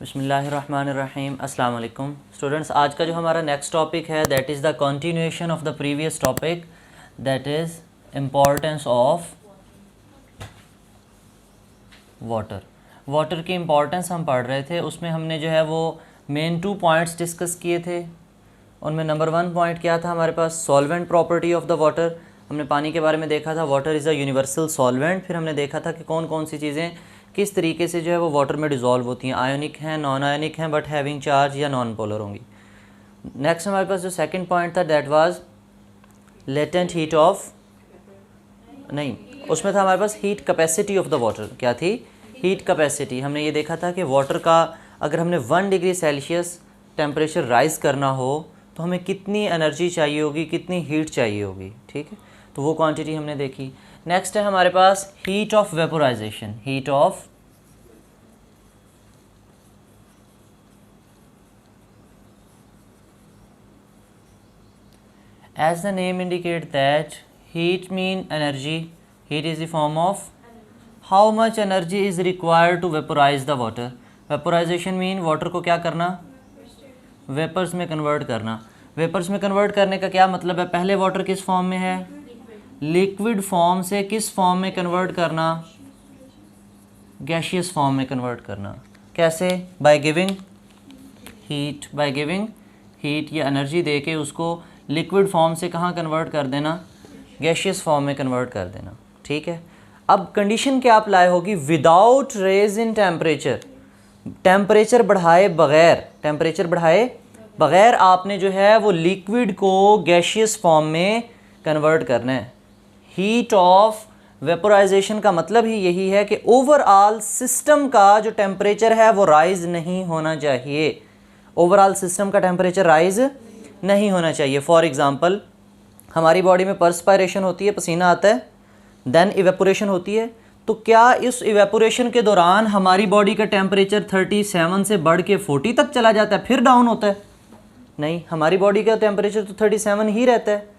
बिस्मिल्लाहिर्रहमानिर्रहीम। अस्सलाम वालेकुम स्टूडेंट्स। आज का जो हमारा नेक्स्ट टॉपिक है that is the continuation of the previous topic, that is importance of water. Water की इम्पोर्टेंस हम पढ़ रहे थे, उसमें हमने जो है वो मेन 2 पॉइंट्स डिस्कस किए थे। उनमें नंबर 1 पॉइंट क्या था हमारे पास, solvent property of the water. हमने पानी के बारे में देखा था, water is a universal solvent. फिर हमने देखा था कि कौन कौन सी चीज़ें किस तरीके से जो है वो वाटर में डिज़ोल्व होती हैं, आयोनिक हैं, नॉन आयोनिक हैं, बट हैविंग चार्ज या नॉन पोलर होंगी। नेक्स्ट हमारे पास जो सेकंड पॉइंट था that was latent heat of, नहीं उसमें था हमारे पास heat capacity of the water. क्या थी? Heat capacity. हमने ये देखा था कि वाटर का अगर हमने 1 डिग्री सेल्सियस टेम्परेचर राइज़ करना हो तो हमें कितनी एनर्जी चाहिए होगी, कितनी हीट चाहिए होगी। ठीक है, तो वो क्वांटिटी हमने देखी। नेक्स्ट है हमारे पास heat of vaporisation. Heat of as the name indicate that heat mean energy. Heat is the form of how much energy is required to vaporize the water. Vaporization mean water को क्या करना, vapours में convert करना। Vapours में convert करने का क्या मतलब है? पहले वाटर किस फॉर्म में है? लिक्विड फॉर्म से किस फॉर्म में कन्वर्ट करना? गैशियस फॉर्म में कन्वर्ट करना। कैसे? By giving heat. By giving heat, या एनर्जी दे के उसको लिक्विड फॉर्म से कहाँ कन्वर्ट कर देना? गैशियस फॉर्म में कन्वर्ट कर देना। ठीक है, अब कंडीशन क्या अप्लाई होगी? Without raise in temperature. Temperature बढ़ाए बग़ैर, टेम्परेचर बढ़ाए बग़ैर आपने जो है वो लिक्विड को गैशियस फॉर्म में कन्वर्ट करना है। हीट ऑफ वेपोराइजेशन का मतलब ही यही है कि ओवरऑल सिस्टम का जो टेम्परेचर है वो राइज़ नहीं होना चाहिए। ओवरऑल सिस्टम का टेम्परेचर राइज़ नहीं होना चाहिए। फॉर एग्ज़ाम्पल हमारी बॉडी में पर्सपायरेशन होती है, पसीना आता है, देन इवेपोरेशन होती है। तो क्या इस इवेपोरेशन के दौरान हमारी बॉडी का टेम्परेचर 37 से बढ़ के 40 तक चला जाता है, फिर डाउन होता है? नहीं, हमारी बॉडी का टेम्परेचर तो 37 ही रहता है।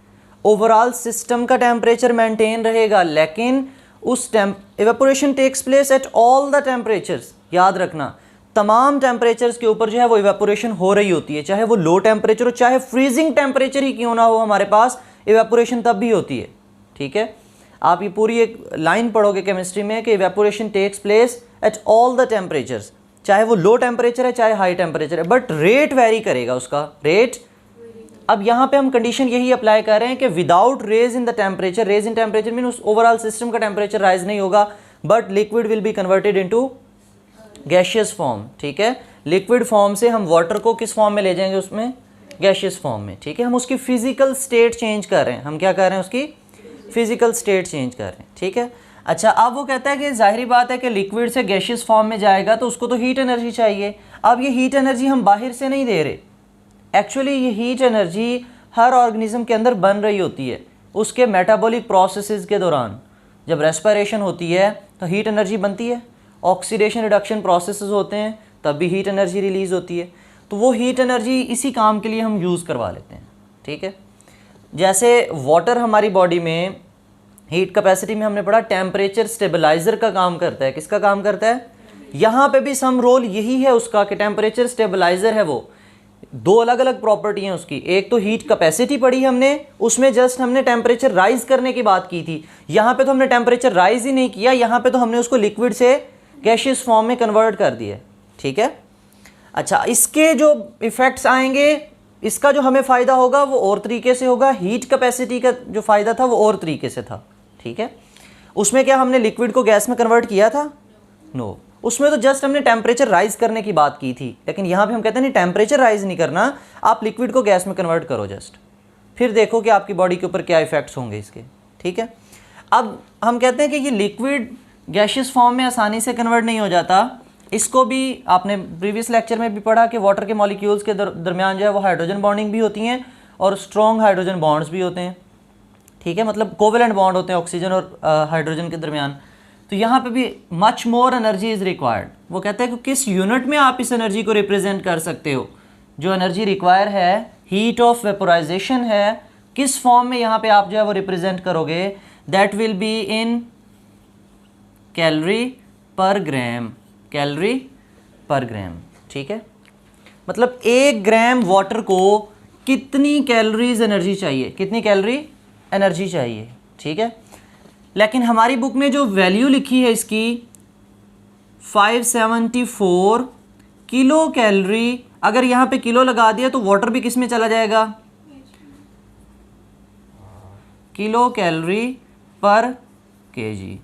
ओवरऑल सिस्टम का टेम्परेचर मेंटेन रहेगा, लेकिन उस evaporation takes place at all the temperatures. याद रखना, तमाम टेम्परेचर्स के ऊपर जो है वो इवेपोरेशन हो रही होती है, चाहे वो लो टेम्परेचर हो, चाहे फ्रीजिंग टेम्परेचर ही क्यों ना हो, हमारे पास इवेपोरेशन तब भी होती है। ठीक है, आप ये पूरी एक लाइन पढ़ोगे केमिस्ट्री में कि evaporation takes place at all the temperatures, चाहे वो लो टेम्परेचर है चाहे हाई टेम्परेचर है, बट रेट वेरी करेगा उसका, रेट। अब यहाँ पे हम कंडीशन यही अप्लाई कर रहे हैं कि without raise in the temperature, raise in temperature mean उस ओवरऑल सिस्टम का टेम्परेचर राइज नहीं होगा, but liquid will be converted into gaseous form. ठीक है, लिक्विड फॉर्म से हम वाटर को किस फॉर्म में ले जाएंगे? उसमें गैशियस फॉर्म में। ठीक है, हम उसकी फिजिकल स्टेट चेंज कर रहे हैं। हम क्या कर रहे हैं? उसकी फिजिकल स्टेट चेंज कर रहे हैं। ठीक है, अच्छा, अब वो कहता है कि जाहिर बात है कि लिक्विड से गैशियस फॉर्म में जाएगा तो उसको तो हीट एनर्जी चाहिए। अब ये हीट एनर्जी हम बाहर से नहीं दे रहे, एक्चुअली ये हीट एनर्जी हर ऑर्गेनिज्म के अंदर बन रही होती है उसके मेटाबॉलिक प्रोसेसेस के दौरान। जब रेस्पिरेशन होती है तो हीट एनर्जी बनती है, ऑक्सीडेशन रिडक्शन प्रोसेसेस होते हैं तब भी हीट एनर्जी रिलीज़ होती है। तो वो हीट एनर्जी इसी काम के लिए हम यूज़ करवा लेते हैं। ठीक है, जैसे वाटर हमारी बॉडी में हीट कैपेसिटी में हमने पढ़ा टेम्परेचर स्टेबलाइज़र का काम करता है। किसका काम करता है? यहाँ पे भी सम रोल यही है उसका कि टेम्परेचर स्टेबलाइज़र है वो। 2 अलग अलग प्रॉपर्टी हैं उसकी। एक तो हीट कैपेसिटी पढ़ी हमने, उसमें जस्ट हमने टेम्परेचर राइज करने की बात की थी। यहाँ पे तो हमने टेम्परेचर राइज ही नहीं किया, यहाँ पे तो हमने उसको लिक्विड से गैशियस फॉर्म में कन्वर्ट कर दिया। ठीक है, अच्छा, इसके जो इफ़ेक्ट्स आएंगे, इसका जो हमें फ़ायदा होगा वो और तरीके से होगा। हीट कैपेसिटी का जो फ़ायदा था वो और तरीके से था। ठीक है, उसमें क्या हमने लिक्विड को गैस में कन्वर्ट किया था? नो, उसमें तो जस्ट हमने टेम्परेचर राइज करने की बात की थी। लेकिन यहाँ पे हम कहते हैं नहीं, टेम्परेचर राइज नहीं करना, आप लिक्विड को गैस में कन्वर्ट करो जस्ट, फिर देखो कि आपकी बॉडी के ऊपर क्या इफ़ेक्ट्स होंगे इसके। ठीक है, अब हम कहते हैं कि ये लिक्विड गैशियस फॉर्म में आसानी से कन्वर्ट नहीं हो जाता। इसको भी आपने प्रीवियस लेक्चर में भी पढ़ा कि वाटर के मॉलिक्यूल्स के दरमियान जो है वो हाइड्रोजन बॉन्डिंग भी होती हैं और स्ट्रॉन्ग हाइड्रोजन बॉन्ड्स भी होते हैं। ठीक है, मतलब कोवेलेंट बॉन्ड होते हैं ऑक्सीजन और हाइड्रोजन के दरमियान। तो यहाँ पे भी much more energy is required. वो कहते हैं कि किस यूनिट में आप इस एनर्जी को रिप्रेजेंट कर सकते हो। जो एनर्जी रिक्वायर है, हीट ऑफ वेपोराइजेशन है, किस फॉर्म में यहाँ पे आप जो है वो रिप्रेजेंट करोगे? That will be in calorie पर ग्राम, कैलोरी पर ग्राम, ठीक है। मतलब 1 ग्राम वाटर को कितनी कैलोरीज एनर्जी चाहिए, कितनी कैलोरी एनर्जी चाहिए, ठीक है। लेकिन हमारी बुक में जो वैल्यू लिखी है इसकी 574 किलो कैलोरी, अगर यहाँ पे किलो लगा दिया तो वाटर भी किस में चला जाएगा, किलो कैलोरी पर केजी,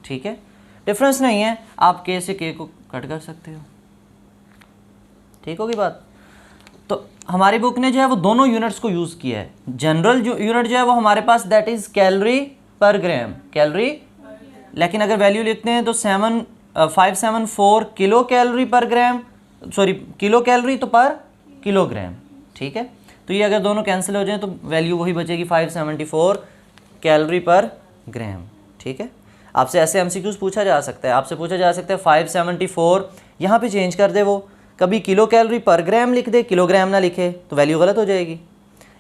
ठीक है। डिफरेंस नहीं है, आप के से के को कट कर सकते हो, ठीक होगी बात। तो हमारी बुक ने जो है वो दोनों यूनिट्स को यूज़ किया है। जनरल जो यूनिट जो है वो हमारे पास दैट इज़ कैलोरी पर ग्राम, कैलोरी, लेकिन अगर वैल्यू लिखते हैं तो 574 किलो कैलोरी पर ग्राम, सॉरी किलो कैलोरी तो पर किलोग्राम, ठीक है। तो ये अगर दोनों कैंसिल हो जाए तो वैल्यू वही बचेगी 574 कैलोरी पर ग्राम, ठीक है। आपसे ऐसे एमसीक्यूज पूछा जा सकता है, आपसे पूछा जा सकता है 574 यहाँ पे चेंज कर दे, वो कभी किलो कैलोरी पर ग्राम लिख दे, किलोग्राम ना लिखे तो वैल्यू गलत हो जाएगी,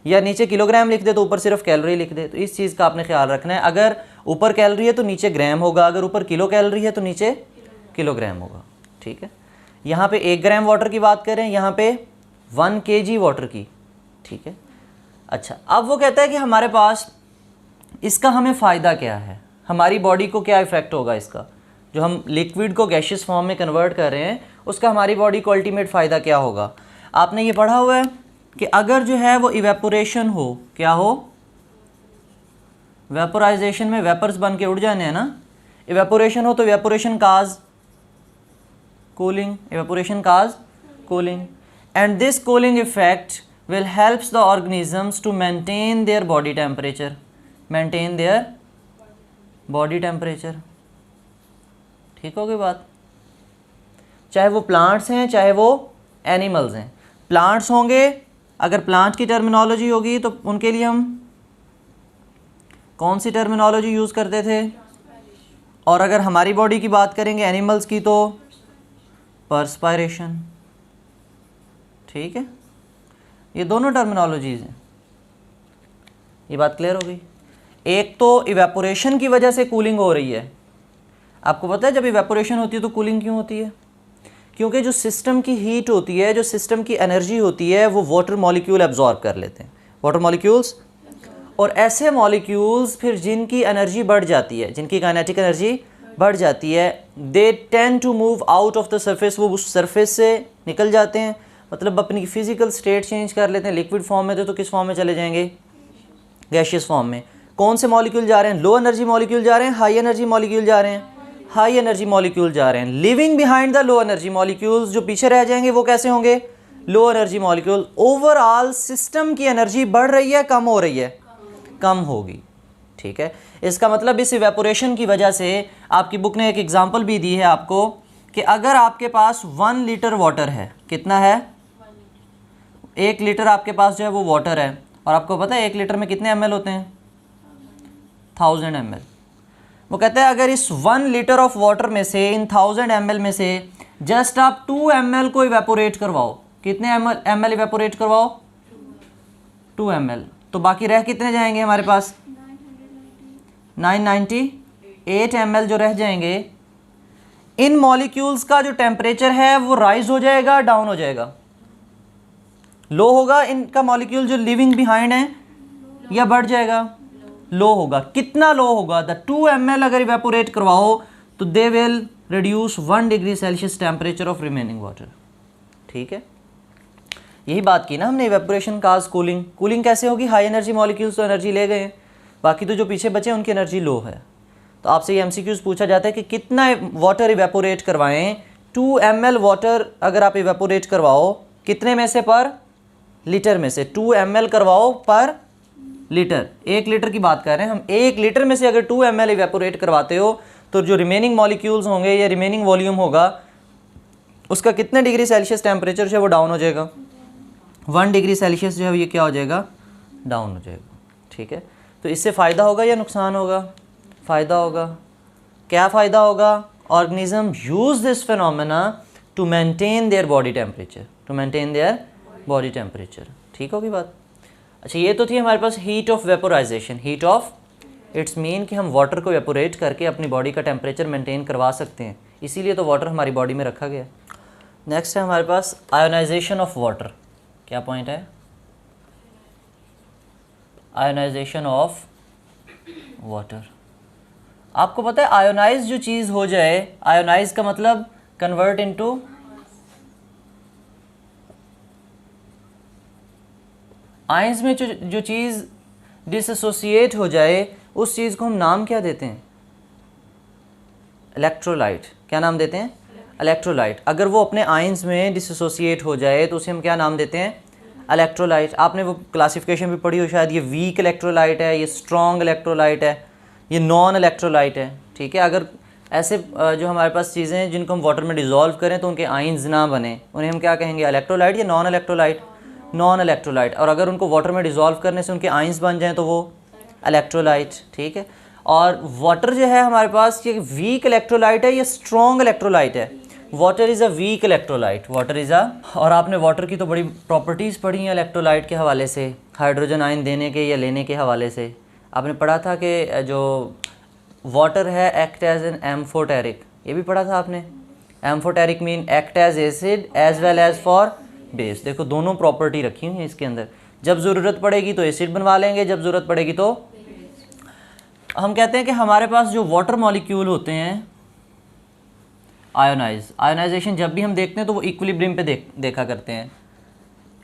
या नीचे किलोग्राम लिख दे तो ऊपर सिर्फ कैलोरी लिख दे। तो इस चीज़ का आपने ख्याल रखना है, अगर ऊपर कैलोरी है तो नीचे ग्राम होगा, अगर ऊपर किलो कैलोरी है तो नीचे किलोग्राम होगा, ठीक है। यहाँ पे 1 ग्राम वाटर की बात करें, यहाँ पे 1 kg वाटर की, ठीक है। अच्छा, अब वो कहता है कि हमारे पास इसका हमें फ़ायदा क्या है, हमारी बॉडी को क्या इफ़ेक्ट होगा इसका, जो हम लिक्विड को गैशियस फॉर्म में कन्वर्ट कर रहे हैं उसका हमारी बॉडी को अल्टीमेट फ़ायदा क्या होगा। आपने ये पढ़ा हुआ है कि अगर जो है वो इवेपोरेशन हो, क्या हो, वेपोराइजेशन में वेपर्स बन के उड़ जाने हैं ना, इवेपोरेशन हो तो evaporation cause cooling, evaporation cause cooling, and this cooling effect will helps the organisms to maintain their body temperature, maintain their body temperature, ठीक हो गई बात। चाहे वो प्लांट्स हैं चाहे वो एनिमल्स हैं, प्लांट्स होंगे, अगर प्लांट की टर्मिनोलॉजी होगी तो उनके लिए हम कौन सी टर्मिनोलॉजी यूज़ करते थे, और अगर हमारी बॉडी की बात करेंगे एनिमल्स की तो पर्सपायरेशन, ठीक है। ये दोनों टर्मिनोलॉजीज़ हैं, ये बात क्लियर हो गई। एक तो इवेपोरेशन की वजह से कूलिंग हो रही है, आपको पता है जब इवेपोरेशन होती है तो कूलिंग क्यों होती है, क्योंकि जो सिस्टम की हीट होती है, जो सिस्टम की एनर्जी होती है वो वाटर मॉलिक्यूल एब्जॉर्ब कर लेते हैं, वाटर मॉलिक्यूल्स, और ऐसे मॉलिक्यूल्स फिर जिनकी एनर्जी बढ़ जाती है, जिनकी काइनेटिक एनर्जी बढ़ जाती है, they tend to move out of the surface, वो उस सरफेस से निकल जाते हैं, मतलब अपनी फिजिकल स्टेट चेंज कर लेते हैं। लिक्विड फॉर्म में थे तो किस फॉर्म में चले जाएंगे, गैशियस फॉर्म में। कौन से मॉलिक्यूल जा रहे हैं, लो एनर्जी मॉलिक्यूल जा रहे हैं, हाई एनर्जी मॉलिक्यूल जा रहे हैं, हाई एनर्जी मॉलिक्यूल जा रहे हैं। Living behind the low energy molecules, जो पीछे रह जाएंगे वो कैसे होंगे, low energy molecule. Overall system की एनर्जी बढ़ रही है कम हो रही है, कम होगी, ठीक है। इसका मतलब इस इवेपोरेशन की वजह से, आपकी बुक ने एक एग्जांपल भी दी है आपको कि अगर आपके पास 1 लीटर वाटर है, कितना है, 1 लीटर आपके पास जो है वो वाटर है, और आपको पता है 1 लीटर में कितने ml होते हैं, 1000 ml। वो कहते हैं अगर इस 1 लीटर ऑफ वाटर में से, इन 1000 ml में से जस्ट आप 2 ml को इवेपोरेट करवाओ, कितने ml इवेपोरेट करवाओ, 2 ml, तो बाकी रह कितने जाएंगे हमारे पास, 998 ml जो रह जाएंगे। इन मॉलिक्यूल्स का जो टेम्परेचर है वो राइज हो जाएगा, डाउन हो जाएगा, लो होगा, इनका मॉलिक्यूल जो लिविंग बिहाइंड है, या बढ़ जाएगा, लो होगा। कितना लो होगा, द 2 ml अगर इवेपोरेट करवाओ तो they will reduce 1 degree Celsius temperature of remaining water, ठीक है। यही बात की ना हमने, इवेपोरेशन काज कूलिंग। कूलिंग कैसे होगी, हाई एनर्जी मॉलिक्यूल्स तो एनर्जी ले गए, बाकी तो जो पीछे बचे उनकी एनर्जी लो है। तो आपसे ये एमसीक्यूज पूछा जाता है कि कितना वाटर इवेपोरेट करवाएं, 2 ml वाटर अगर आप इवेपोरेट करवाओ, कितने में से, पर लीटर में से, 2 ml करवाओ पर लीटर, 1 लीटर की बात कर रहे हैं हम, 1 लीटर में से अगर 2 ml इवेपोरेट करवाते हो तो जो रिमेनिंग मॉलिक्यूल्स होंगे या रिमेनिंग वॉल्यूम होगा उसका कितने डिग्री सेल्सियस टेम्परेचर जो है वो डाउन हो जाएगा, 1 डिग्री सेल्सियस जो है ये क्या हो जाएगा, डाउन हो जाएगा, ठीक है। तो इससे फ़ायदा होगा या नुकसान होगा, फ़ायदा होगा। क्या फ़ायदा होगा, organism use this phenomena to maintain their body temperature, to maintain their body temperature, ठीक होगी बात। अच्छा, ये तो थी हमारे पास heat of vaporisation, heat of it's mean कि हम वाटर को एवेपोरेट करके अपनी बॉडी का टेम्परेचर मेंटेन करवा सकते हैं, इसीलिए तो वाटर हमारी बॉडी में रखा गया है। नेक्स्ट है हमारे पास आयोनाइजेशन ऑफ वाटर। क्या पॉइंट है? Ionisation of water. आपको पता है आयोनाइज जो चीज़ हो जाए, आयोनाइज का मतलब कन्वर्ट इनटू, आयंस में जो चीज़ डिसएसोसिएट हो जाए उस चीज़ को हम नाम क्या देते हैं? इलेक्ट्रोलाइट। क्या नाम देते हैं? इलेक्ट्रोलाइट। अगर वो अपने आयंस में डिसएसोसिएट हो जाए तो उसे हम क्या नाम देते हैं? इलेक्ट्रोलाइट। आपने वो क्लासिफिकेशन भी पढ़ी हो शायद, ये वीक इलेक्ट्रोलाइट है, ये स्ट्रॉन्ग इलेक्ट्रोलाइट है, ये नॉन इलेक्ट्रोलाइट है। ठीक है, अगर ऐसे जो हमारे पास चीज़ें हैं जिनको हम वाटर में डिज़ोल्व करें तो उनके आयंस ना बने, उन्हें हम क्या कहेंगे? इलेक्ट्रोलाइट या नॉन इलेक्ट्रोलाइट? Non electrolyte. और अगर उनको वाटर में डिज़ोल्व करने से उनके आयंस बन जाएं तो वो इलेक्ट्रोलाइट। ठीक है, और वाटर जो है हमारे पास ये वीक इलेक्ट्रोलाइट है या स्ट्रॉन्ग इलेक्ट्रोलाइट है? Water is a weak electrolyte. Water is अ, और आपने वाटर की तो बड़ी प्रॉपर्टीज़ पढ़ी हैं इलेक्ट्रोलाइट के हवाले से, हाइड्रोजन आयन देने के या लेने के हवाले से। आपने पढ़ा था कि जो वाटर है एक्ट एज एन एम्फोटेरिक, ये भी पढ़ा था आपने। Amphoteric mean act as acid as well as for base. देखो दोनों प्रॉपर्टी रखी हुई हैं इसके अंदर, जब ज़रूरत पड़ेगी तो एसिड बनवा लेंगे, जब ज़रूरत पड़ेगी तो हम कहते हैं कि हमारे पास जो वाटर मॉलिक्यूल होते हैं आयोनाइजेशन जब भी हम देखते हैं तो वो इक्विलिब्रियम पे देखा करते हैं,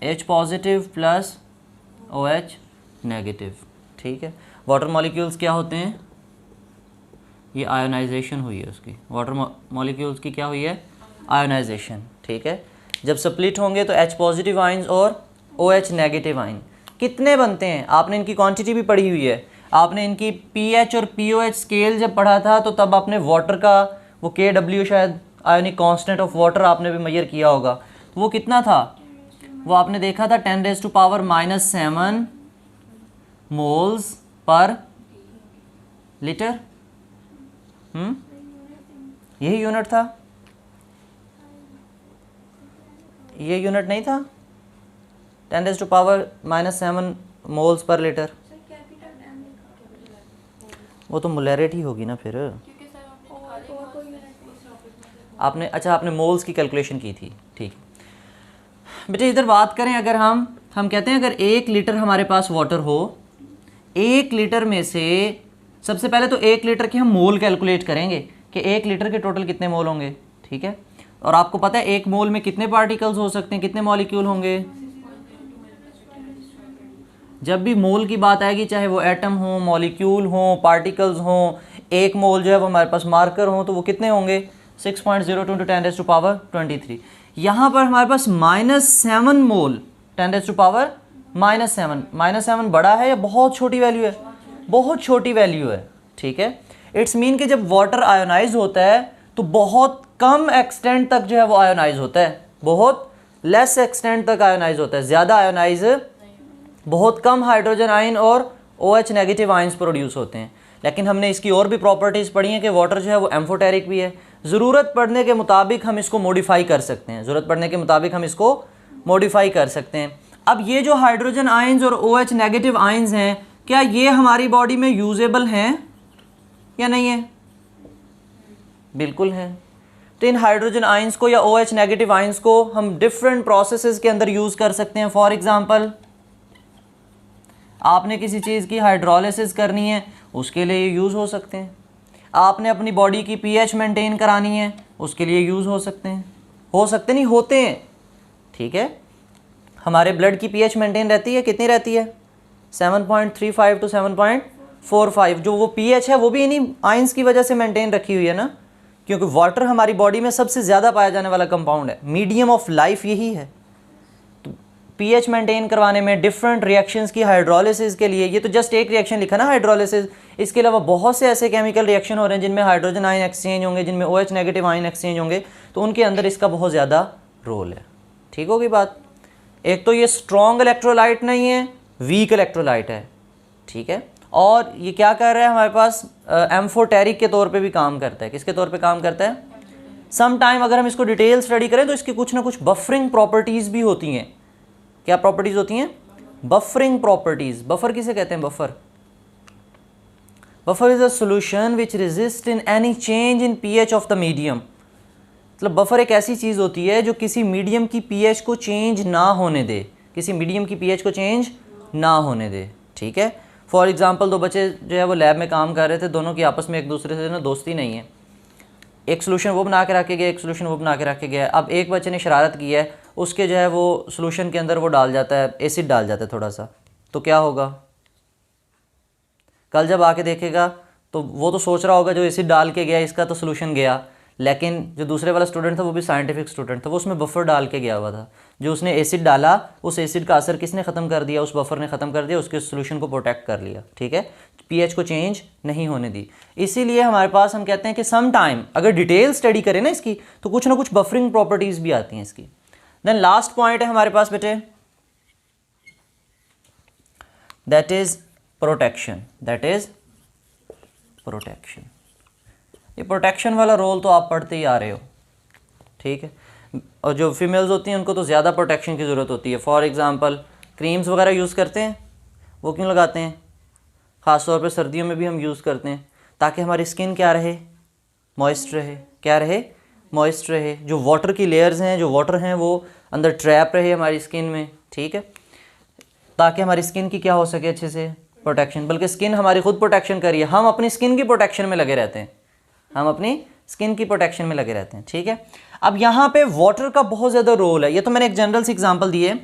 H positive plus OH negative. ठीक है, वाटर मॉलिक्यूल्स क्या होते हैं? ये आयोनाइजेशन हुई है उसकी, वाटर मॉलिक्यूल्स की क्या हुई है? आयोनाइजेशन। ठीक है, जब स्प्लिट होंगे तो H पॉजिटिव आइंस और OH नेगेटिव आइन कितने बनते हैं? आपने इनकी क्वांटिटी भी पढ़ी हुई है। आपने इनकी pH और pOH स्केल जब पढ़ा था तो तब आपने वाटर का वो KW शायद आयोनिक कांस्टेंट ऑफ वाटर आपने भी मेजर किया होगा, तो वो कितना था? वो आपने देखा था 10⁻⁻7 मोल्स पर लीटर। यही यूनिट था? ये यूनिट नहीं था 10⁻⁻7 मोल्स पर लीटर? वो तो मोलैरिटी होगी ना फिर। आपने अच्छा आपने मोल्स की कैलकुलेशन की थी। ठीक बेटे, इधर बात करें अगर हम कहते हैं अगर 1 लीटर हमारे पास वाटर हो, 1 लीटर में से सबसे पहले तो 1 लीटर के हम मोल कैलकुलेट करेंगे कि 1 लीटर के टोटल कितने मोल होंगे। ठीक है, और आपको पता है 1 मोल में कितने पार्टिकल्स हो सकते हैं, कितने मॉलिक्यूल होंगे? जब भी मोल की बात आएगी, चाहे वो एटम हो, मॉलिक्यूल हो, पार्टिकल्स हो, 1 मोल जो है वो हमारे पास मार्कर हो, तो वो कितने होंगे? 6.02 × 10⁻23। यहाँ पर हमारे पास -7 मोल 10⁻⁻7। -7 बड़ा है या बहुत छोटी वैल्यू है? बहुत छोटी वैल्यू है। ठीक है, इट्स मीन कि जब वाटर आयोनाइज होता है तो बहुत कम एक्सटेंट तक जो है वो आयोनाइज होता है, बहुत लेस एक्सटेंट तक आयोनाइज होता है। ज़्यादा आयोनाइज बहुत कम हाइड्रोजन आयन और OH नेगेटिव आयंस प्रोड्यूस होते हैं। लेकिन हमने इसकी और भी प्रॉपर्टीज़ पढ़ी हैं कि वाटर जो है वो एम्फोटेरिक भी है। ज़रूरत पड़ने के मुताबिक हम इसको मॉडिफाई कर सकते हैं, ज़रूरत पड़ने के मुताबिक हम इसको मॉडिफाई कर सकते हैं। अब ये जो हाइड्रोजन आयंस और OH नेगेटिव आयंस हैं, क्या ये हमारी बॉडी में यूजेबल हैं या नहीं है? बिल्कुल है। तो इन हाइड्रोजन आयंस को या OH नेगेटिव आयंस को हम डिफरेंट प्रोसेसेस के अंदर यूज़ कर सकते हैं। फॉर एग्जांपल आपने किसी चीज़ की हाइड्रोलिसिस करनी है, उसके लिए ये यूज़ हो सकते हैं। आपने अपनी बॉडी की pH मेंटेन करानी है, उसके लिए यूज़ हो सकते हैं। हो सकते नहीं, होते हैं। ठीक है, हमारे ब्लड की pH मेंटेन रहती है, कितनी रहती है? 7.35 to 7.45। जो वो pH है वो भी इन्हीं आयंस की वजह से मेंटेन रखी हुई है ना, क्योंकि वाटर हमारी बॉडी में सबसे ज़्यादा पाया जाने वाला कंपाउंड है, मीडियम ऑफ लाइफ यही है। तो pH मेंटेन करवाने में डिफरेंट रिएक्शंस की हाइड्रोलिसिस के लिए, ये तो जस्ट एक रिएक्शन लिखा ना हाइड्रोलिसिस, इसके अलावा बहुत से ऐसे केमिकल रिएक्शन हो रहे हैं जिनमें हाइड्रोजन आयन एक्सचेंज होंगे, जिनमें OH नेगेटिव आयन एक्सचेंज होंगे, तो उनके अंदर इसका बहुत ज़्यादा रोल है। ठीक होगी बात? एक तो ये स्ट्रॉन्ग इलेक्ट्रोलाइट नहीं है, वीक इलेक्ट्रोलाइट है। ठीक है, और ये क्या कर रहा है हमारे पास? एम्फोटेरिक के तौर पे भी काम करता है। किसके तौर पे काम करता है? सम टाइम अगर हम इसको डिटेल स्टडी करें तो इसकी कुछ ना कुछ बफरिंग प्रॉपर्टीज़ भी होती हैं। क्या प्रॉपर्टीज़ होती हैं? Buffering properties. बफर किसे कहते हैं? Buffer buffer is a solution which resist in any change in pH of the medium. मतलब बफर एक ऐसी चीज़ होती है जो किसी मीडियम की pH को चेंज ना होने दे, किसी मीडियम की pH को चेंज ना होने दे, ठीक है। फॉर एग्जांपल दो बच्चे जो है वो लैब में काम कर रहे थे, दोनों की आपस में एक दूसरे से ना दोस्ती नहीं है, एक सोल्यूशन वो बना के रख के गया, एक सोल्यूशन वो बना के रख के गया। अब एक बच्चे ने शरारत की है, उसके जो है वो सोल्यूशन के अंदर वो डाल जाता है, एसिड डाल जाता है थोड़ा सा, तो क्या होगा? कल जब आके देखेगा तो वो तो सोच रहा होगा जो एसिड डाल के गया इसका तो सोल्यूशन गया, लेकिन जो दूसरे वाला स्टूडेंट था वो भी साइंटिफिक स्टूडेंट था, वो उसमें बफर डाल के गया हुआ था। जो उसने एसिड डाला उस एसिड का असर किसने ख़त्म कर दिया? उस बफर ने ख़त्म कर दिया, उसके सोल्यूशन को प्रोटेक्ट कर लिया, ठीक है, पीएच को चेंज नहीं होने दी। इसीलिए हमारे पास हम कहते हैं कि सम टाइम अगर डिटेल स्टडी करें ना इसकी तो कुछ ना कुछ बफरिंग प्रॉपर्टीज़ भी आती हैं इसकी। देन लास्ट पॉइंट है हमारे पास बेटे, that is protection, that is protection. ये प्रोटेक्शन वाला रोल तो आप पढ़ते ही आ रहे हो, ठीक है। और जो फीमेल्स होती हैं उनको तो ज़्यादा प्रोटेक्शन की ज़रूरत होती है। फॉर एग्ज़ाम्पल क्रीम्स वगैरह यूज़ करते हैं, वो क्यों लगाते हैं? ख़ास तौर पे सर्दियों में भी हम यूज़ करते हैं ताकि हमारी स्किन क्या रहे? मॉइस्ट रहे। क्या रहे? मॉइस्ट रहे। जो वाटर की लेयर्स हैं, जो वाटर हैं वो अंदर ट्रैप रहे हमारी स्किन में, ठीक है, ताकि हमारी स्किन की क्या हो सके अच्छे से प्रोटेक्शन। बल्कि स्किन हमारी खुद प्रोटेक्शन करिए, हम अपनी स्किन की प्रोटेक्शन में लगे रहते हैं, हम अपनी स्किन की प्रोटेक्शन में लगे रहते हैं, ठीक है। अब यहाँ पे वाटर का बहुत ज़्यादा रोल है। ये तो मैंने एक जनरल सी एग्जांपल दी है।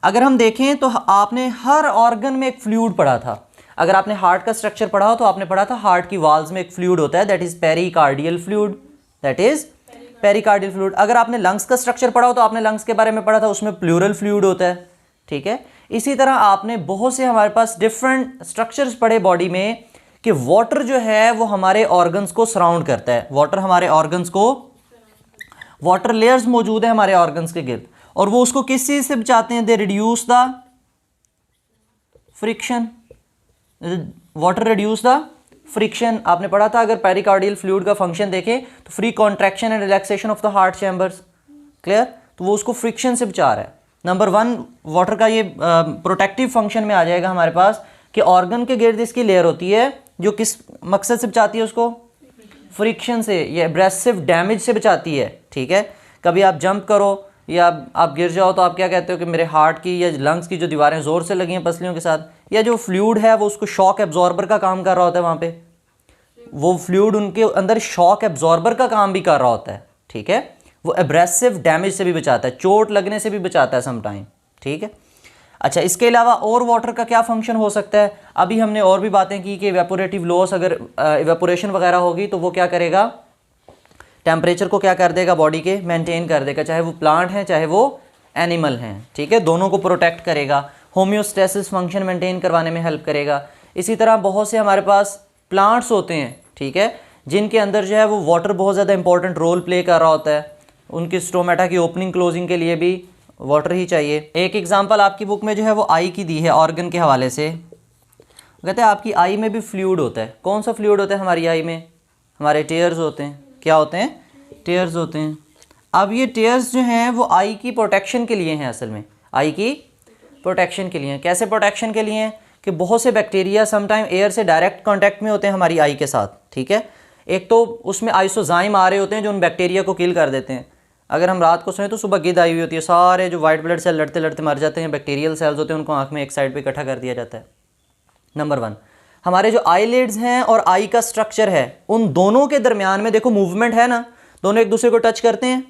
अगर हम देखें तो आपने हर ऑर्गन में एक फ्लूइड पढ़ा था। अगर आपने हार्ट का स्ट्रक्चर पढ़ा हो तो आपने पढ़ा था हार्ट की वाल्स में एक फ्लूइड होता है, that is pericardial fluid, that is pericardial fluid. अगर आपने लंग्स का स्ट्रक्चर पढ़ा हो तो आपने लंग्स के बारे में पढ़ा था, उसमें प्लूरल फ्लूइड होता है, ठीक है। इसी तरह आपने बहुत से हमारे पास डिफरेंट स्ट्रक्चर्स पढ़े बॉडी में कि वाटर जो है वो हमारे ऑर्गन्स को सराउंड करता है। वाटर हमारे ऑर्गन्स को, वाटर लेयर्स मौजूद है हमारे ऑर्गन्स के गिर्द, और वो उसको किस चीज से बचाते हैं? They reduce the friction, water reduce the friction. आपने पढ़ा था अगर पेरिकार्डियल फ्लूइड का फंक्शन देखें तो free contraction and relaxation of the heart chambers, clear. तो वो उसको फ्रिक्शन से बचा रहा है। नंबर 1 वाटर का ये प्रोटेक्टिव फंक्शन में आ जाएगा हमारे पास कि ऑर्गन के गिर्द इसकी लेयर होती है जो किस मकसद से बचाती है? उसको फ्रिक्शन से, ये एब्रेसिव डैमेज से बचाती है, ठीक है। कभी आप जंप करो या आप गिर जाओ तो आप क्या कहते हो कि मेरे हार्ट की या लंग्स की जो दीवारें ज़ोर से लगी हैं पसलियों के साथ, या जो फ्लूइड है वो उसको शॉक एब्जॉर्बर का काम कर रहा होता है वहाँ पे, वो फ्लूइड उनके अंदर शॉक एब्जॉर्बर का काम भी कर रहा होता है, ठीक है। वो एब्रेसिव डैमेज से भी बचाता है, चोट लगने से भी बचाता है सम टाइम, ठीक है। अच्छा, इसके अलावा और वाटर का क्या फंक्शन हो सकता है? अभी हमने और भी बातें की कि इवेपोरेटिव लॉस, अगर इवेपोरेशन वगैरह होगी तो वो क्या करेगा? टेम्परेचर को क्या कर देगा? बॉडी के मेंटेन कर देगा, चाहे वो प्लांट हैं चाहे वो एनिमल हैं, ठीक है। दोनों को प्रोटेक्ट करेगा, होम्योस्टेसिस फंक्शन मेंटेन करवाने में हेल्प करेगा। इसी तरह बहुत से हमारे पास प्लांट्स होते हैं, ठीक है, जिनके अंदर जो है वो वाटर बहुत ज़्यादा इंपॉर्टेंट रोल प्ले कर रहा होता है। उनकी स्टोमेटा की ओपनिंग क्लोजिंग के लिए भी वाटर ही चाहिए। एक एग्जांपल आपकी बुक में जो है वो आई की दी है ऑर्गन के हवाले से। कहते हैं आपकी आई में भी फ्लूइड होता है। कौन सा फ्लूइड होता है हमारी आई में? हमारे टेयर्स होते हैं। क्या होते हैं? टेयर्स होते हैं। अब ये टेयर्स जो हैं वो आई की प्रोटेक्शन के लिए हैं, असल में आई की प्रोटेक्शन के लिए। कैसे प्रोटेक्शन के लिए? कि बहुत से बैक्टीरिया समटाइम एयर से डायरेक्ट कॉन्टैक्ट में होते हैं हमारी आई के साथ, ठीक है। एक तो उसमें आइसोजाइम आ रहे होते हैं जो उन बैक्टीरिया को किल कर देते हैं। अगर हम रात को सोएं तो सुबह गिद्ध आई हुई होती है, सारे जो वाइट ब्लड सेल लड़ते लड़ते मर जाते हैं, बैक्टीरियल सेल्स होते हैं, उनको आँख में एक साइड पे इकट्ठा कर दिया जाता है। नंबर 1, हमारे जो आईलिड्स हैं और आई का स्ट्रक्चर है, उन दोनों के दरमियान में देखो मूवमेंट है ना, दोनों एक दूसरे को टच करते हैं।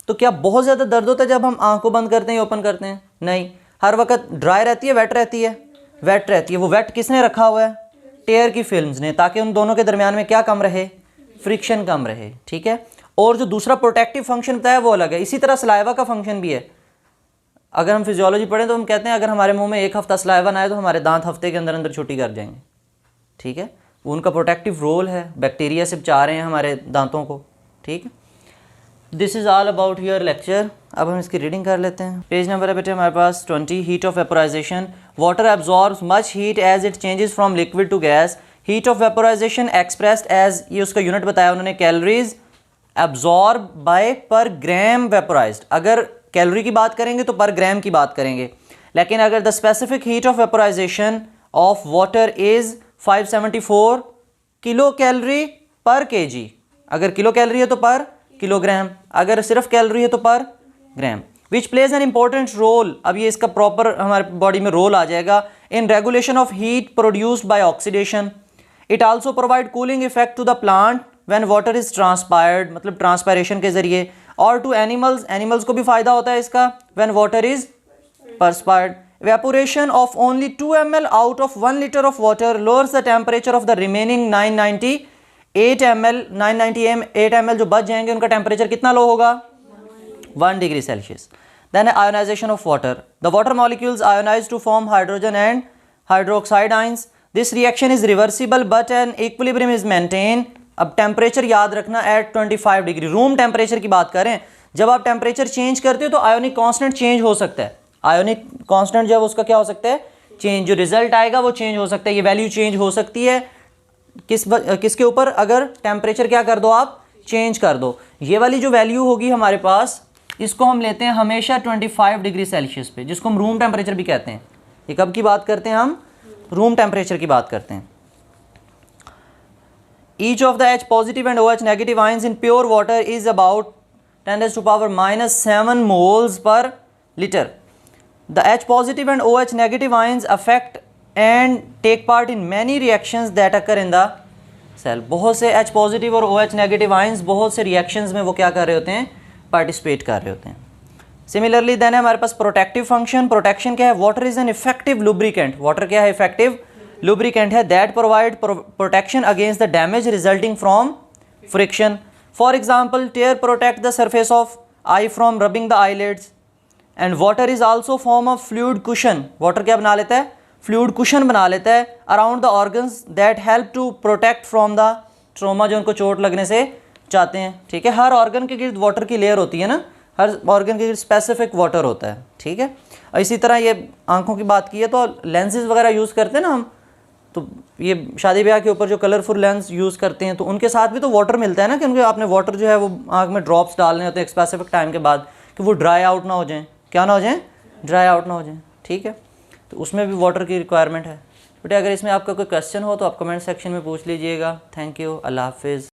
तो क्या बहुत ज़्यादा दर्द होता है जब हम आँख को बंद करते हैं या ओपन करते हैं? नहीं। हर वक्त ड्राई रहती है, वेट रहती है? वेट रहती है। वो वेट किसने रखा हुआ है? टेयर की फिल्म्स ने, ताकि उन दोनों के दरमियान में क्या कम रहे? फ्रिक्शन कम रहे, ठीक है। और जो दूसरा प्रोटेक्टिव फंक्शन बताया वो अलग है। इसी तरह सलाइवा का फंक्शन भी है। अगर हम फिजियोलॉजी पढ़ें तो हम कहते हैं अगर हमारे मुंह में 1 हफ्ता सलाइवा ना आए तो हमारे दांत हफ्ते के अंदर अंदर छुट्टी कर जाएंगे, ठीक है। वो उनका प्रोटेक्टिव रोल है, बैक्टीरिया से बचा रहे हैं हमारे दांतों को, ठीक है। This is all about your lecture. अब हम इसकी रीडिंग कर लेते हैं। पेज नंबर है बेटे हमारे पास 20। Heat of vaporisation. Water absorbs much heat as it changes from liquid to gas. Heat of vaporisation expressed as, ये उसका यूनिट बताया उन्होंने, कैलोरीज एब्जॉर्ब बाय पर ग्राम वेपोराइज्ड। अगर कैलोरी की बात करेंगे तो पर ग्राम की बात करेंगे, लेकिन अगर the specific heat of vaporisation of water is 574 kilo calorie पर केजी, अगर किलो कैलोरी है तो पर किलोग्राम, अगर सिर्फ कैलोरी है तो per gram. Which plays an important role, अब ये इसका प्रॉपर हमारे बॉडी में रोल आ जाएगा, in regulation of heat produced by oxidation. It also provide cooling effect to the plant when water is transpired, मतलब ट्रांसपायरेशन के जरिए, और टू एनिमल्स, एनिमल्स को भी फायदा होता है इसका, when water is perspired. Evaporation of only 2 ml out of 1 liter of water lowers the temperature of the remaining 998 ml 998 ml जो बच जाएंगे उनका टेम्परेचर कितना लो होगा 1 degree Celsius. Then ionization of water. The water molecules ionize to form hydrogen and hydroxide ions. This reaction is reversible but an equilibrium is maintained. अब temperature याद रखना eight 25 degree, room temperature की बात करें, जब आप टेम्परेचर चेंज करते हो तो आयोनिक कांस्टेंट चेंज हो सकता है, आयोनिक कांस्टेंट जो है उसका क्या हो सकता है चेंज, जो रिजल्ट आएगा वो चेंज हो सकता है, ये वैल्यू चेंज हो सकती है किसके ऊपर, अगर टेम्परेचर क्या कर दो आप चेंज कर दो। ये वाली जो वैल्यू होगी हमारे पास, इसको हम लेते हैं हमेशा 25 डिग्री सेल्सियस पे, जिसको हम रूम टेम्परेचर भी कहते हैं। ये कब की बात करते हैं हम, रूम टेम्परेचर की बात करते हैं। Each of the H positive and OH negative ions in pure water is about 10⁻⁻7 moles per liter. The H positive and OH negative ions affect and take part in many reactions that occur in the cell. बहुत से H positive और OH negative ions बहुत से reactions में वो क्या कर रहे होते हैं, participate कर रहे होते हैं। Similarly then है हमारे पास protective function। protection क्या है, water is an effective lubricant। water क्या है, effective lubricant है, that provide protection against the damage resulting from friction. For example, tear protect the surface of eye from rubbing the eyelids. And water is also form of fluid cushion. water क्या बना लेता है, fluid cushion बना लेता है around the organs that help to protect from the trauma, जो उनको चोट लगने से चाहते हैं। ठीक है, हर ऑर्गन के गिर्द वाटर की लेयर होती है ना, हर ऑर्गन के गिर्द स्पेसिफिक वाटर होता है। ठीक है, और इसी तरह ये आंखों की बात की है तो लेंसेज वगैरह यूज़ करते हैं ना हम, तो ये शादी ब्याह के ऊपर जो कलरफुल लेंस यूज़ करते हैं तो उनके साथ भी तो वाटर मिलता है ना, कि उनके आपने वाटर जो है वो आँख में ड्रॉप्स डालने होते हैं एक स्पेसिफिक टाइम के बाद, कि वो ड्राई आउट ना हो जाएं, क्या ना हो जाएं, ड्राई आउट ना हो जाएं। ठीक है, तो उसमें भी वाटर की रिक्वायरमेंट है। बेटा अगर इसमें आपका कोई क्वेश्चन हो तो आप कमेंट सेक्शन में पूछ लीजिएगा। थैंक यू, अल्लाह हाफिज़।